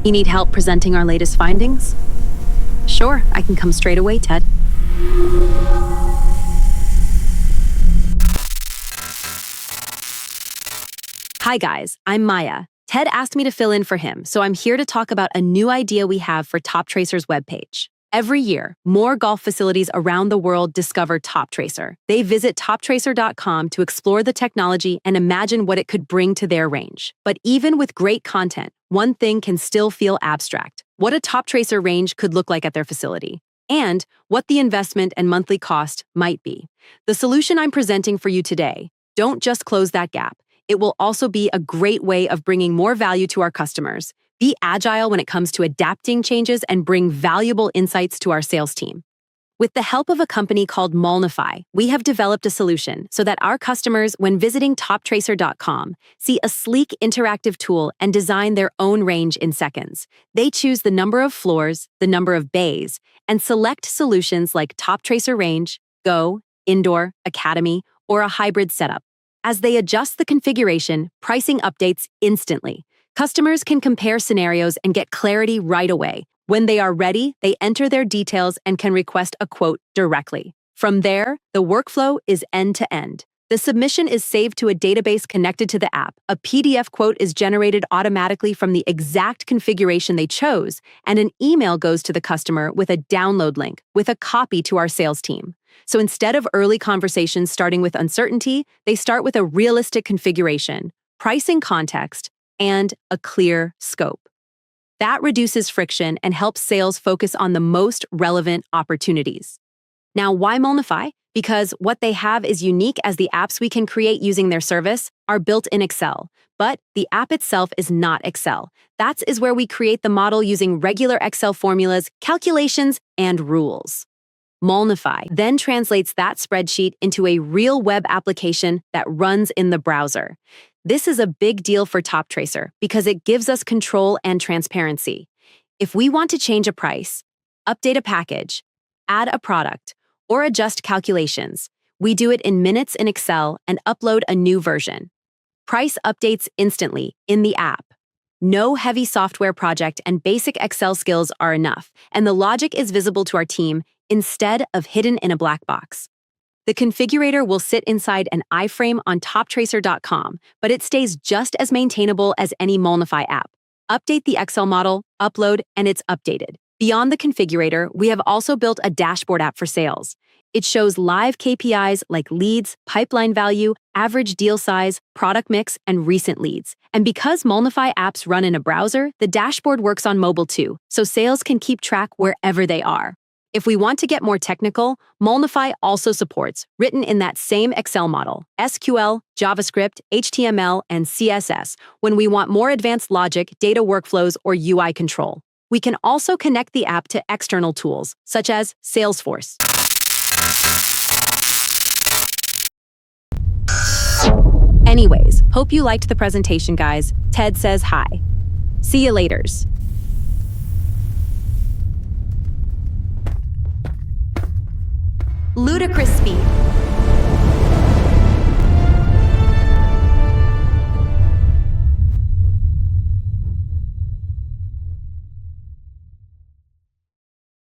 You need help presenting our latest findings? Sure, I can come straight away, Ted. Hi guys, I'm Maya. Ted asked me to fill in for him, so I'm here to talk about a new idea we have for TopTracer's webpage. Every year, more golf facilities around the world discover TopTracer. They visit toptracer.com to explore the technology and imagine what it could bring to their range. But even with great content, one thing can still feel abstract: what a TopTracer range could look like at their facility, and what the investment and monthly cost might be. The solution I'm presenting for you today: don't just close that gap. It will also be a great way of bringing more value to our customers. Be agile when it comes to adapting changes and bring valuable insights to our sales team. With the help of a company called Molnify, we have developed a solution so that our customers, when visiting toptracer.com, see a sleek interactive tool and design their own range in seconds. They choose the number of floors, the number of bays, and select solutions like TopTracer Range, Go, Indoor, Academy, or a hybrid setup. As they adjust the configuration, pricing updates instantly. Customers can compare scenarios and get clarity right away. When they are ready, they enter their details and can request a quote directly. From there, the workflow is end-to-end. The submission is saved to a database connected to the app. A PDF quote is generated automatically from the exact configuration they chose, and an email goes to the customer with a download link with a copy to our sales team. So instead of early conversations starting with uncertainty, they start with a realistic configuration, pricing context, and a clear scope. That reduces friction and helps sales focus on the most relevant opportunities. Now, why Molnify? Because what they have is unique, as the apps we can create using their service are built in Excel. But the app itself is not Excel. That is where we create the model using regular Excel formulas, calculations, and rules. Molnify then translates that spreadsheet into a real web application that runs in the browser. This is a big deal for TopTracer because it gives us control and transparency. If we want to change a price, update a package, add a product, or adjust calculations, we do it in minutes in Excel and upload a new version. Price updates instantly in the app. No heavy software project and basic Excel skills are enough, and the logic is visible to our team instead of hidden in a black box. The configurator will sit inside an iframe on toptracer.com, but it stays just as maintainable as any Molnify app. Update the Excel model, upload, and it's updated. Beyond the configurator, we have also built a dashboard app for sales. It shows live KPIs like leads, pipeline value, average deal size, product mix, and recent leads. And because Molnify apps run in a browser, the dashboard works on mobile too, so sales can keep track wherever they are. If we want to get more technical, Molnify also supports, written in that same Excel model, SQL, JavaScript, HTML, and CSS when we want more advanced logic, data workflows, or UI control. We can also connect the app to external tools, such as Salesforce. Anyways, hope you liked the presentation, guys. Ted says hi. See you laters. Ludicrous speed.